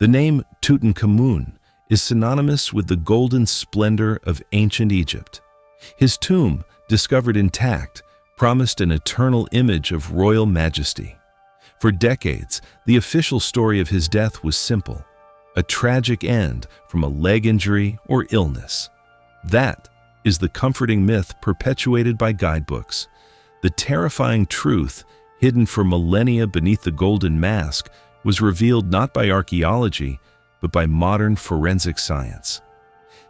The name Tutankhamun is synonymous with the golden splendor of ancient Egypt. His tomb, discovered intact, promised an eternal image of royal majesty. For decades, the official story of his death was simple: a tragic end from a leg injury or illness. That is the comforting myth perpetuated by guidebooks. The terrifying truth, hidden for millennia beneath the golden mask, was revealed not by archaeology, but by modern forensic science.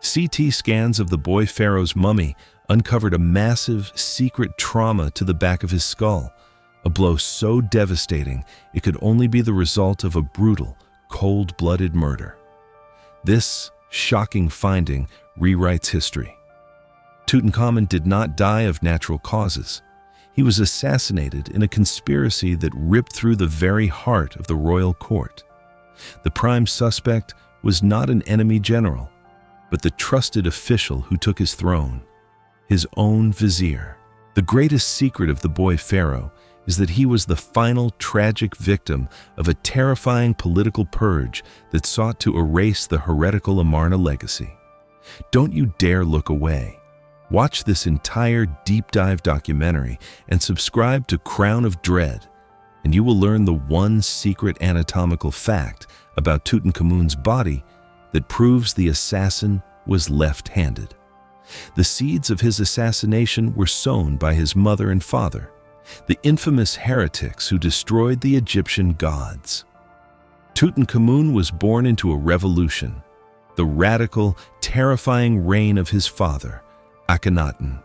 CT scans of the Boy Pharaoh's mummy uncovered a massive, secret trauma to the back of his skull, a blow so devastating it could only be the result of a brutal, cold-blooded murder. This shocking finding rewrites history. Tutankhamun did not die of natural causes. He was assassinated in a conspiracy that ripped through the very heart of the royal court. The prime suspect was not an enemy general, but the trusted official who took his throne, his own Vizier. The greatest secret of the Boy Pharaoh is that he was the final tragic victim of a terrifying political purge that sought to erase the heretical Amarna legacy. Don't you dare look away. Watch this entire deep dive documentary and subscribe to Crown of Dread, and you will learn the one secret anatomical fact about Tutankhamun's body that proves the assassin was left-handed. The seeds of his assassination were sown by his mother and father, the infamous heretics who destroyed the Egyptian gods. Tutankhamun was born into a revolution, the radical, terrifying reign of his father, Akhenaten.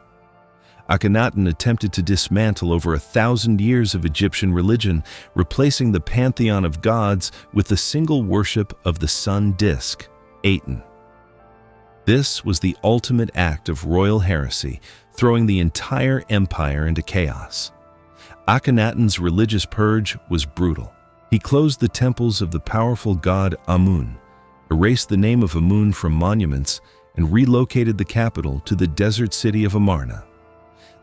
Akhenaten attempted to dismantle over 1,000 years of Egyptian religion, replacing the pantheon of gods with the single worship of the sun disk, Aten. This was the ultimate act of royal heresy, throwing the entire empire into chaos. Akhenaten's religious purge was brutal. He closed the temples of the powerful god Amun, erased the name of Amun from monuments, and relocated the capital to the desert city of Amarna.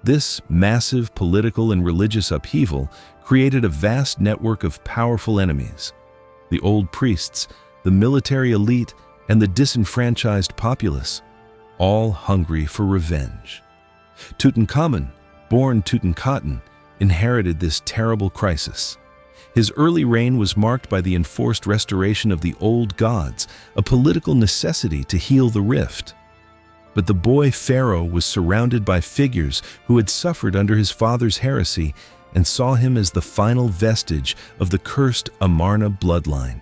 This massive political and religious upheaval created a vast network of powerful enemies: the old priests, the military elite, and the disenfranchised populace, all hungry for revenge. Tutankhamun, born Tutankhaten, inherited this terrible crisis. His early reign was marked by the enforced restoration of the old gods, a political necessity to heal the rift. But the Boy Pharaoh was surrounded by figures who had suffered under his father's heresy and saw him as the final vestige of the cursed Amarna bloodline.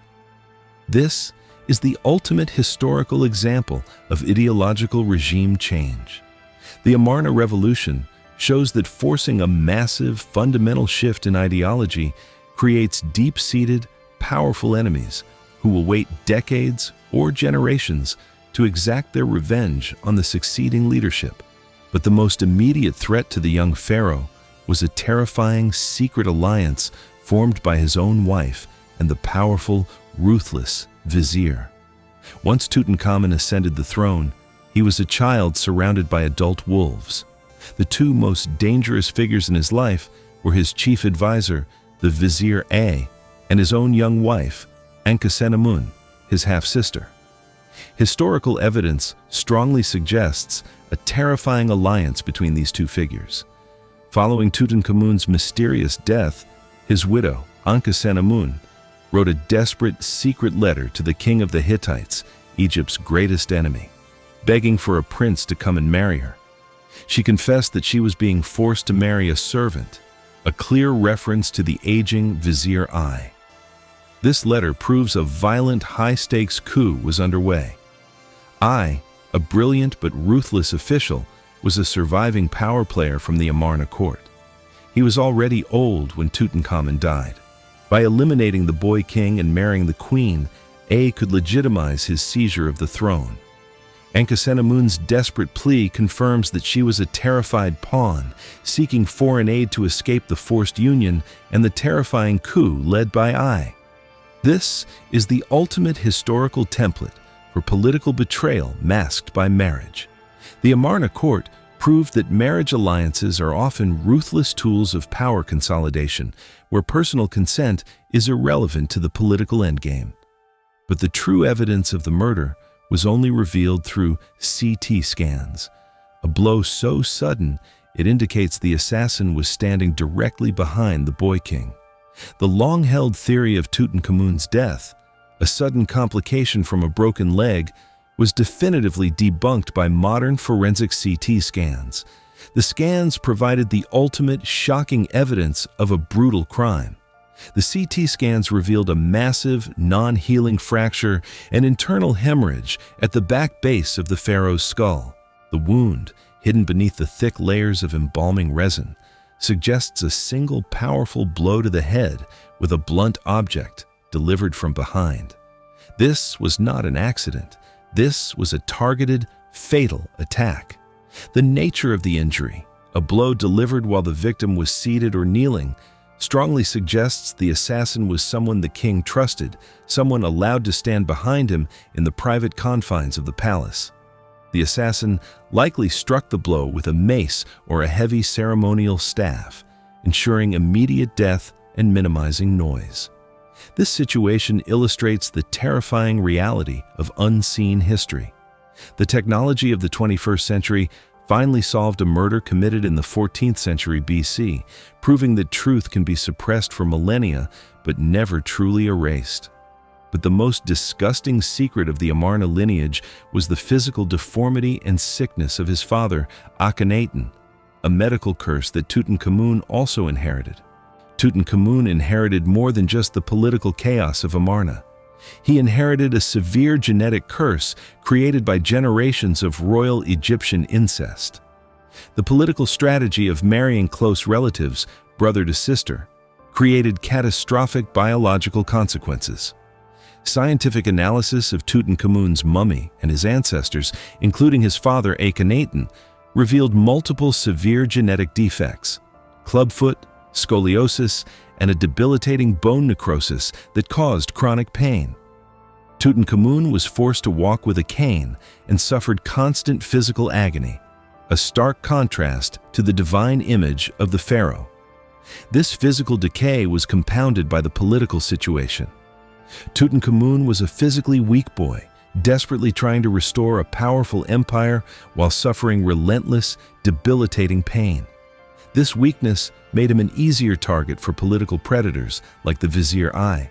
This is the ultimate historical example of ideological regime change. The Amarna Revolution shows that forcing a massive, fundamental shift in ideology creates deep-seated, powerful enemies who will wait decades or generations to exact their revenge on the succeeding leadership. But the most immediate threat to the young pharaoh was a terrifying secret alliance formed by his own wife and the powerful, ruthless Vizier. Once Tutankhamun ascended the throne, he was a child surrounded by adult wolves. The two most dangerous figures in his life were his chief advisor, the Vizier A, and his own young wife, Ankhesenamun, his half-sister. Historical evidence strongly suggests a terrifying alliance between these two figures. Following Tutankhamun's mysterious death, his widow, Ankhesenamun, wrote a desperate secret letter to the king of the Hittites, Egypt's greatest enemy, begging for a prince to come and marry her. She confessed that she was being forced to marry a servant, a clear reference to the aging Vizier I. This letter proves a violent, high-stakes coup was underway. I, a brilliant but ruthless official, was a surviving power player from the Amarna court. He was already old when Tutankhamun died. By eliminating the boy king and marrying the queen, A could legitimize his seizure of the throne. Ankhesenamun's desperate plea confirms that she was a terrified pawn, seeking foreign aid to escape the forced union and the terrifying coup led by I. This is the ultimate historical template for political betrayal masked by marriage. The Amarna court proved that marriage alliances are often ruthless tools of power consolidation, where personal consent is irrelevant to the political endgame. But the true evidence of the murder was only revealed through CT scans. A blow so sudden, it indicates the assassin was standing directly behind the boy king. The long-held theory of Tutankhamun's death, a sudden complication from a broken leg, was definitively debunked by modern forensic CT scans. The scans provided the ultimate shocking evidence of a brutal crime. The CT scans revealed a massive, non-healing fracture and internal hemorrhage at the back base of the pharaoh's skull. The wound, hidden beneath the thick layers of embalming resin, suggests a single powerful blow to the head with a blunt object delivered from behind. This was not an accident. This was a targeted, fatal attack. The nature of the injury, a blow delivered while the victim was seated or kneeling, strongly suggests the assassin was someone the king trusted, someone allowed to stand behind him in the private confines of the palace. The assassin likely struck the blow with a mace or a heavy ceremonial staff, ensuring immediate death and minimizing noise. This situation illustrates the terrifying reality of unseen history. The technology of the 21st century finally solved a murder committed in the 14th century BC, proving that truth can be suppressed for millennia but never truly erased. But the most disgusting secret of the Amarna lineage was the physical deformity and sickness of his father, Akhenaten, a medical curse that Tutankhamun also inherited. Tutankhamun inherited more than just the political chaos of Amarna. He inherited a severe genetic curse created by generations of royal Egyptian incest. The political strategy of marrying close relatives, brother to sister, created catastrophic biological consequences. Scientific analysis of Tutankhamun's mummy and his ancestors, including his father Akhenaten, revealed multiple severe genetic defects: clubfoot, scoliosis, and a debilitating bone necrosis that caused chronic pain. Tutankhamun was forced to walk with a cane and suffered constant physical agony, a stark contrast to the divine image of the pharaoh. This physical decay was compounded by the political situation. Tutankhamun was a physically weak boy, desperately trying to restore a powerful empire while suffering relentless, debilitating pain. This weakness made him an easier target for political predators like the Vizier I.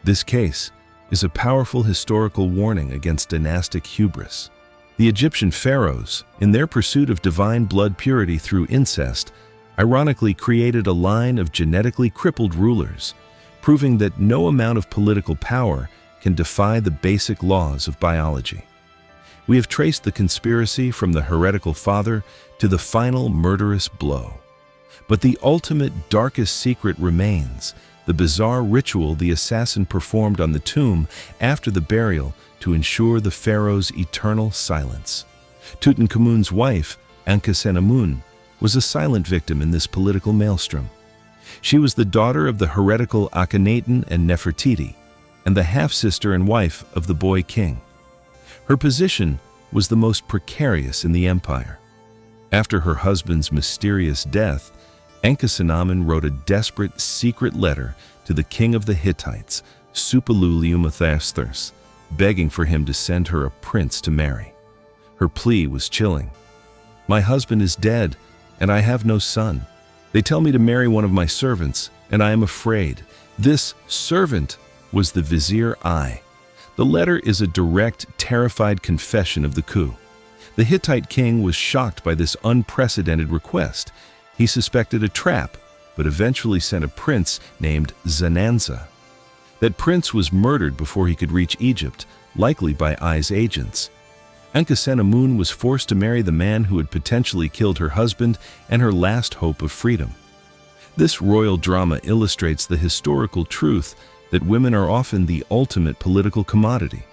This case is a powerful historical warning against dynastic hubris. The Egyptian pharaohs, in their pursuit of divine blood purity through incest, ironically created a line of genetically crippled rulers, proving that no amount of political power can defy the basic laws of biology. We have traced the conspiracy from the heretical father to the final murderous blow. But the ultimate, darkest secret remains: the bizarre ritual the assassin performed on the tomb after the burial to ensure the pharaoh's eternal silence. Tutankhamun's wife, Ankhesenamun, was a silent victim in this political maelstrom. She was the daughter of the heretical Akhenaten and Nefertiti, and the half-sister and wife of the boy king. Her position was the most precarious in the empire. After her husband's mysterious death, Ankhesenamun wrote a desperate, secret letter to the king of the Hittites, Suppiluliuma, begging for him to send her a prince to marry. Her plea was chilling. "My husband is dead, and I have no son. They tell me to marry one of my servants, and I am afraid." This servant was the Vizier I. The letter is a direct, terrified confession of the coup. The Hittite king was shocked by this unprecedented request. He suspected a trap, but eventually sent a prince named Zananza. That prince was murdered before he could reach Egypt, likely by I's agents. Ankhesenamun was forced to marry the man who had potentially killed her husband and her last hope of freedom. This royal drama illustrates the historical truth that women are often the ultimate political commodity.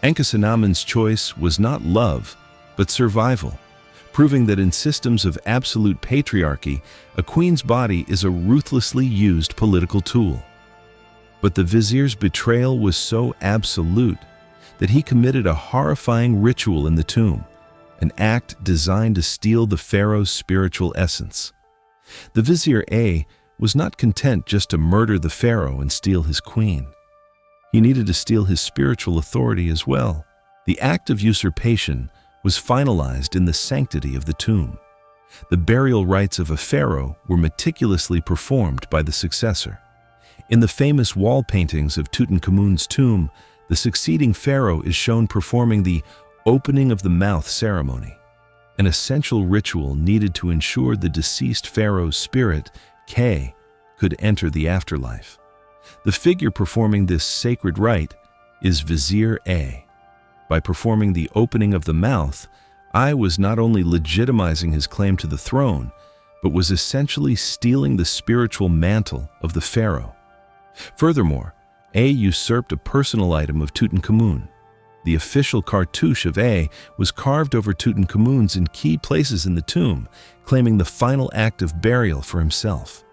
Ankhesenamun's choice was not love, but survival, proving that in systems of absolute patriarchy, a queen's body is a ruthlessly used political tool. But the vizier's betrayal was so absolute that he committed a horrifying ritual in the tomb, an act designed to steal the pharaoh's spiritual essence. The Vizier A was not content just to murder the pharaoh and steal his queen. he needed to steal his spiritual authority as well. The act of usurpation was finalized in the sanctity of the tomb. The burial rites of a pharaoh were meticulously performed by the successor. In the famous wall paintings of Tutankhamun's tomb, the succeeding pharaoh is shown performing the opening of the mouth ceremony, an essential ritual needed to ensure the deceased pharaoh's spirit, K, could enter the afterlife. The figure performing this sacred rite is Vizier A. By performing the opening of the mouth, I was not only legitimizing his claim to the throne, but was essentially stealing the spiritual mantle of the pharaoh. Furthermore, A usurped a personal item of Tutankhamun. The official cartouche of A was carved over Tutankhamun's in key places in the tomb, claiming the final act of burial for himself.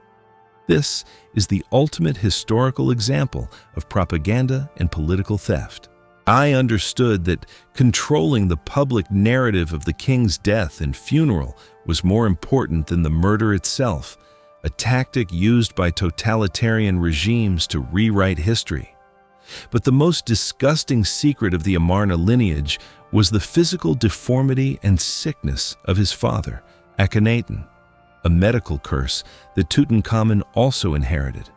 This is the ultimate historical example of propaganda and political theft. I understood that controlling the public narrative of the king's death and funeral was more important than the murder itself, a tactic used by totalitarian regimes to rewrite history. But the most disgusting secret of the Amarna lineage was the physical deformity and sickness of his father, Akhenaten, a medical curse that Tutankhamun also inherited.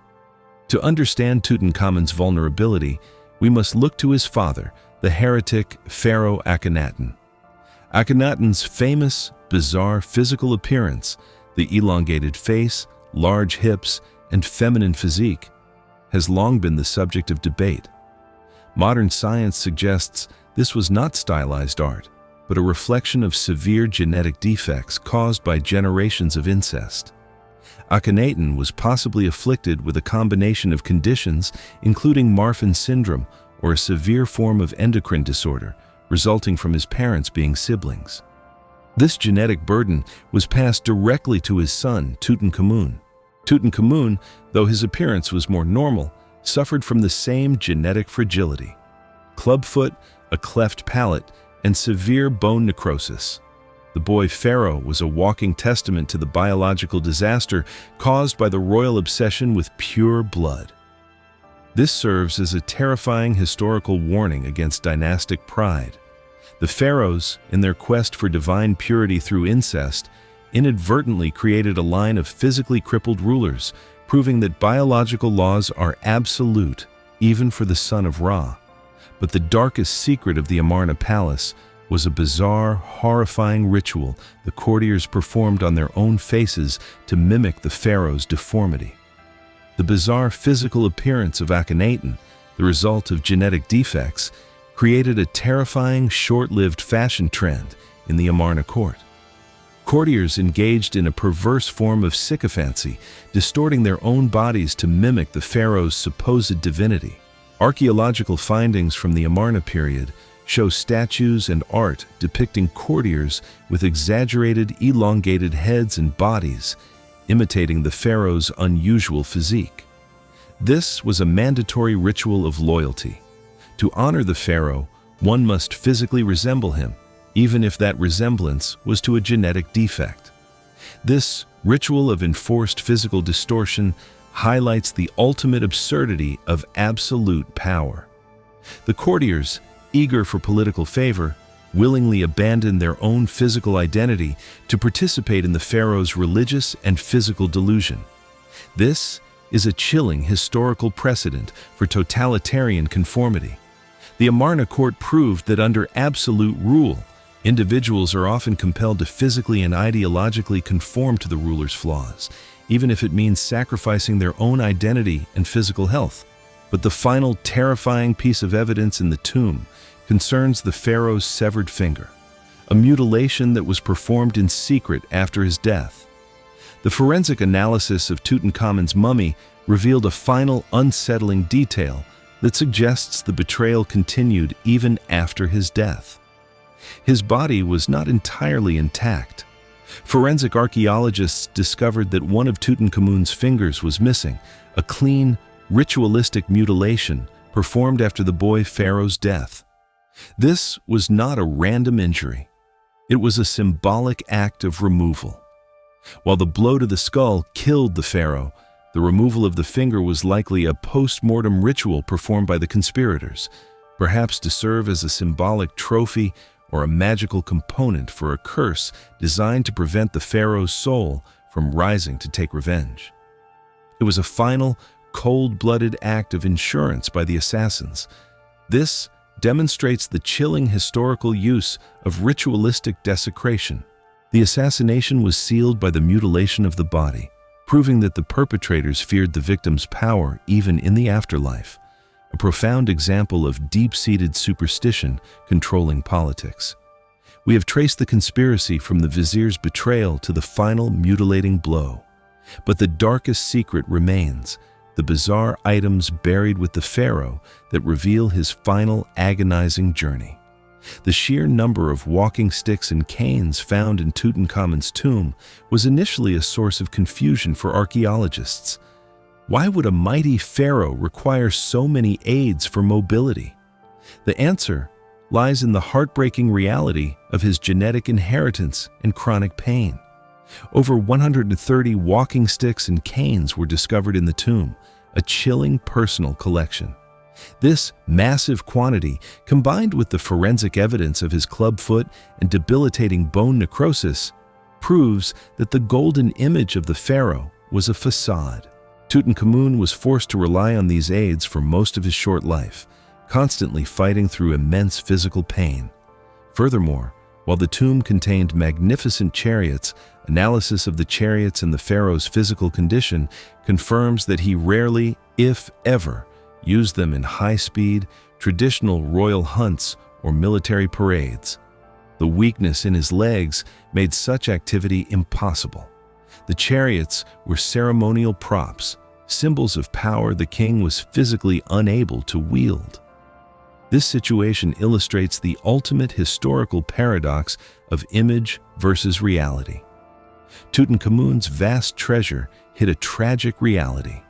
To understand Tutankhamun's vulnerability, we must look to his father, the heretic Pharaoh Akhenaten. Akhenaten's famous, bizarre physical appearance, the elongated face, large hips, and feminine physique, has long been the subject of debate. Modern science suggests this was not stylized art, but a reflection of severe genetic defects caused by generations of incest. Akhenaten was possibly afflicted with a combination of conditions, including Marfan syndrome, or a severe form of endocrine disorder, resulting from his parents being siblings. This genetic burden was passed directly to his son, Tutankhamun. Tutankhamun, though his appearance was more normal, suffered from the same genetic fragility: clubfoot, a cleft palate, and severe bone necrosis. The boy Pharaoh was a walking testament to the biological disaster caused by the royal obsession with pure blood. This serves as a terrifying historical warning against dynastic pride. The pharaohs, in their quest for divine purity through incest, inadvertently created a line of physically crippled rulers, proving that biological laws are absolute, even for the son of Ra. But the darkest secret of the Amarna palace was a bizarre, horrifying ritual the courtiers performed on their own faces to mimic the pharaoh's deformity. The bizarre physical appearance of Akhenaten, the result of genetic defects, created a terrifying, short-lived fashion trend in the Amarna court. Courtiers engaged in a perverse form of sycophancy, distorting their own bodies to mimic the pharaoh's supposed divinity. Archaeological findings from the Amarna period show statues and art depicting courtiers with exaggerated, elongated heads and bodies, imitating the pharaoh's unusual physique. This was a mandatory ritual of loyalty. To honor the pharaoh, one must physically resemble him, even if that resemblance was to a genetic defect. This ritual of enforced physical distortion highlights the ultimate absurdity of absolute power. The courtiers, eager for political favor, willingly abandoned their own physical identity to participate in the pharaoh's religious and physical delusion. This is a chilling historical precedent for totalitarian conformity. The Amarna court proved that under absolute rule, individuals are often compelled to physically and ideologically conform to the ruler's flaws, even if it means sacrificing their own identity and physical health. But the final terrifying piece of evidence in the tomb concerns the pharaoh's severed finger, a mutilation that was performed in secret after his death. The forensic analysis of Tutankhamun's mummy revealed a final unsettling detail that suggests the betrayal continued even after his death. His body was not entirely intact. Forensic archaeologists discovered that one of Tutankhamun's fingers was missing, a clean, ritualistic mutilation performed after the boy Pharaoh's death. This was not a random injury. It was a symbolic act of removal. While the blow to the skull killed the pharaoh, The removal of the finger was likely a post-mortem ritual performed by the conspirators, perhaps to serve as a symbolic trophy or a magical component for a curse designed to prevent the pharaoh's soul from rising to take revenge. It was a final, cold-blooded act of insurance by the assassins. This demonstrates the chilling historical use of ritualistic desecration. The assassination was sealed by the mutilation of the body, proving that the perpetrators feared the victim's power even in the afterlife, a profound example of deep-seated superstition controlling politics. We have traced the conspiracy from the Vizier's betrayal to the final mutilating blow. But the darkest secret remains, the bizarre items buried with the pharaoh that reveal his final agonizing journey. The sheer number of walking sticks and canes found in Tutankhamun's tomb was initially a source of confusion for archaeologists. Why would a mighty pharaoh require so many aids for mobility? The answer lies in the heartbreaking reality of his genetic inheritance and chronic pain. Over 130 walking sticks and canes were discovered in the tomb, a chilling personal collection. This massive quantity, combined with the forensic evidence of his clubfoot and debilitating bone necrosis, proves that the golden image of the pharaoh was a facade. Tutankhamun was forced to rely on these aids for most of his short life, constantly fighting through immense physical pain. Furthermore, while the tomb contained magnificent chariots, analysis of the chariots and the pharaoh's physical condition confirms that he rarely, if ever, used them in high-speed, traditional royal hunts or military parades. The weakness in his legs made such activity impossible. The chariots were ceremonial props, symbols of power the king was physically unable to wield. This situation illustrates the ultimate historical paradox of image versus reality. Tutankhamun's vast treasure hid a tragic reality.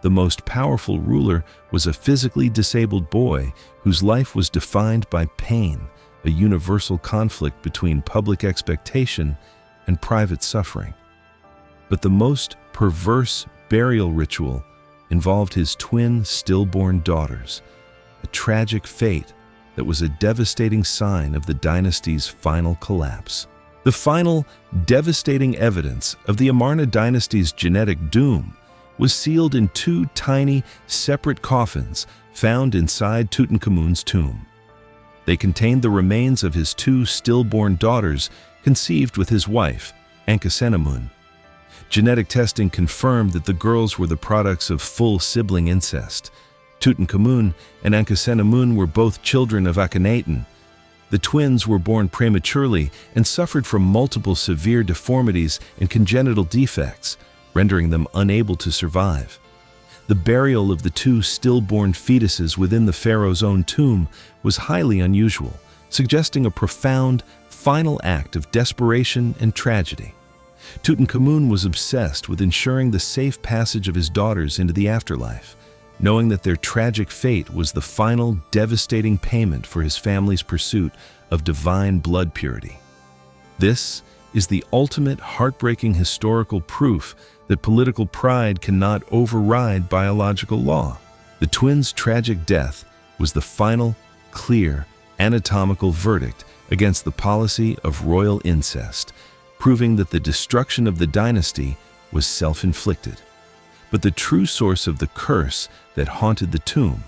The most powerful ruler was a physically disabled boy whose life was defined by pain, a universal conflict between public expectation and private suffering. But the most perverse burial ritual involved his twin stillborn daughters, a tragic fate that was a devastating sign of the dynasty's final collapse. The final, devastating evidence of the Amarna dynasty's genetic doom was sealed in two tiny, separate coffins found inside Tutankhamun's tomb. They contained the remains of his two stillborn daughters conceived with his wife, Ankhesenamun. Genetic testing confirmed that the girls were the products of full sibling incest. Tutankhamun and Ankhesenamun were both children of Akhenaten. The twins were born prematurely and suffered from multiple severe deformities and congenital defects, rendering them unable to survive. The burial of the two stillborn fetuses within the pharaoh's own tomb was highly unusual, suggesting a profound, final act of desperation and tragedy. Tutankhamun was obsessed with ensuring the safe passage of his daughters into the afterlife, knowing that their tragic fate was the final, devastating payment for his family's pursuit of divine blood purity. This is the ultimate heartbreaking historical proof that political pride cannot override biological law. The twins' tragic death was the final, clear, anatomical verdict against the policy of royal incest, proving that the destruction of the dynasty was self-inflicted. But the true source of the curse that haunted the tomb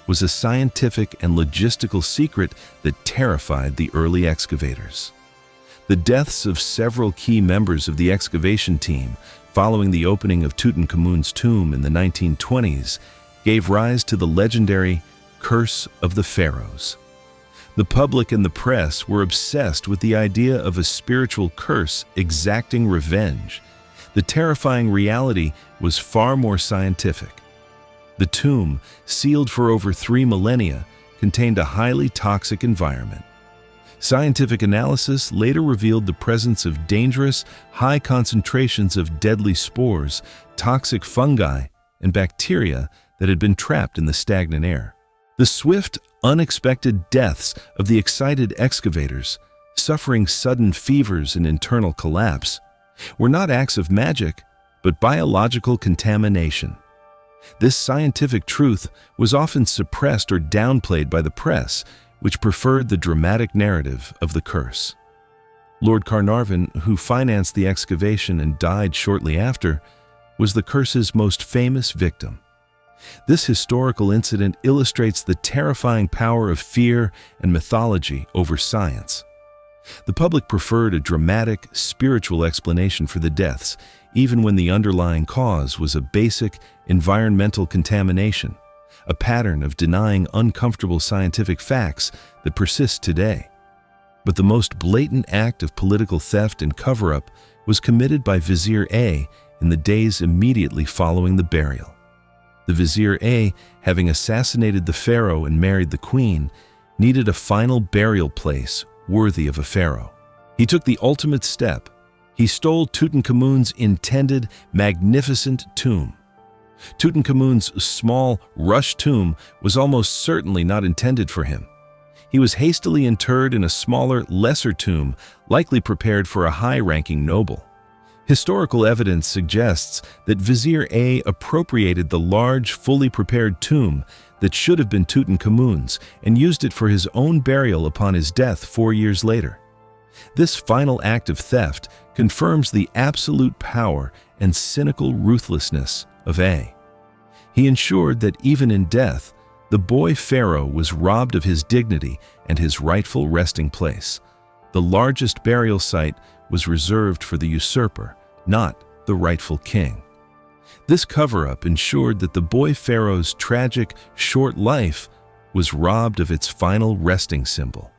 was a scientific and logistical secret that terrified the early excavators. The deaths of several key members of the excavation team following the opening of Tutankhamun's tomb in the 1920s gave rise to the legendary Curse of the Pharaohs. The public and the press were obsessed with the idea of a spiritual curse exacting revenge. The terrifying reality was far more scientific. The tomb, sealed for over 3 millennia, contained a highly toxic environment. Scientific analysis later revealed the presence of dangerous, high concentrations of deadly spores, toxic fungi, and bacteria that had been trapped in the stagnant air. The swift, unexpected deaths of the excited excavators, suffering sudden fevers and internal collapse, were not acts of magic, but biological contamination. This scientific truth was often suppressed or downplayed by the press, which preferred the dramatic narrative of the curse. Lord Carnarvon, who financed the excavation and died shortly after, was the curse's most famous victim. This historical incident illustrates the terrifying power of fear and mythology over science. The public preferred a dramatic, spiritual explanation for the deaths, even when the underlying cause was a basic environmental contamination, a pattern of denying uncomfortable scientific facts that persists today. But the most blatant act of political theft and cover-up was committed by Vizier A in the days immediately following the burial. The Vizier A, having assassinated the pharaoh and married the queen, needed a final burial place worthy of a pharaoh. He took the ultimate step. He stole Tutankhamun's intended, magnificent tomb. Tutankhamun's small, rushed tomb was almost certainly not intended for him. He was hastily interred in a smaller, lesser tomb, likely prepared for a high-ranking noble. Historical evidence suggests that Vizier A appropriated the large, fully prepared tomb that should have been Tutankhamun's and used it for his own burial upon his death 4 years later. This final act of theft confirms the absolute power and cynical ruthlessness of A. He ensured that even in death, the boy pharaoh was robbed of his dignity and his rightful resting place. The largest burial site was reserved for the usurper, not the rightful king. This cover-up ensured that the boy pharaoh's tragic, short life was robbed of its final resting symbol.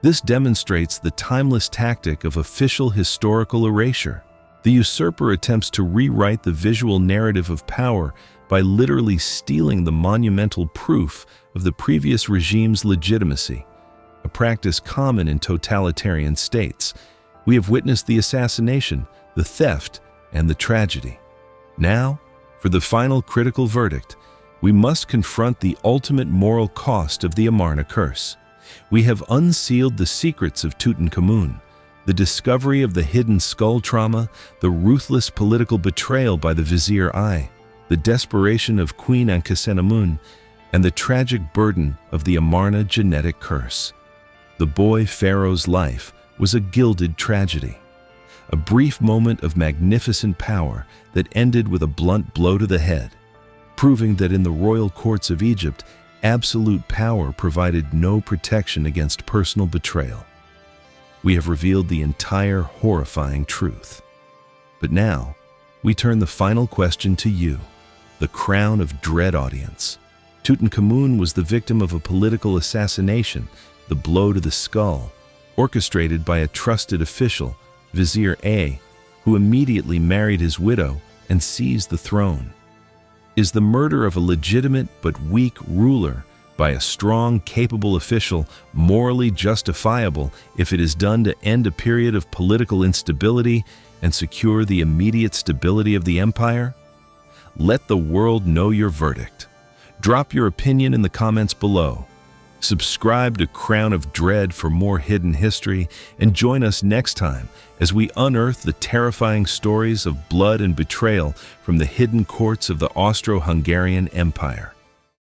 This demonstrates the timeless tactic of official historical erasure. The usurper attempts to rewrite the visual narrative of power by literally stealing the monumental proof of the previous regime's legitimacy, a practice common in totalitarian states. We have witnessed the assassination, the theft, and the tragedy. Now, for the final critical verdict, we must confront the ultimate moral cost of the Amarna curse. We have unsealed the secrets of Tutankhamun, the discovery of the hidden skull trauma, the ruthless political betrayal by the Vizier I, the desperation of Queen Ankhesenamun, and the tragic burden of the Amarna genetic curse. The boy pharaoh's life was a gilded tragedy, a brief moment of magnificent power that ended with a blunt blow to the head, proving that in the royal courts of Egypt, absolute power provided no protection against personal betrayal. We have revealed the entire horrifying truth. But now, we turn the final question to you, the crown of dread audience. Tutankhamun was the victim of a political assassination, the blow to the skull, orchestrated by a trusted official, Vizier A, who immediately married his widow and seized the throne. Is the murder of a legitimate but weak ruler by a strong, capable official morally justifiable if it is done to end a period of political instability and secure the immediate stability of the empire? Let the world know your verdict. Drop your opinion in the comments below. Subscribe to Crown of Dread for more hidden history, and join us next time as we unearth the terrifying stories of blood and betrayal from the hidden courts of the Austro-Hungarian Empire.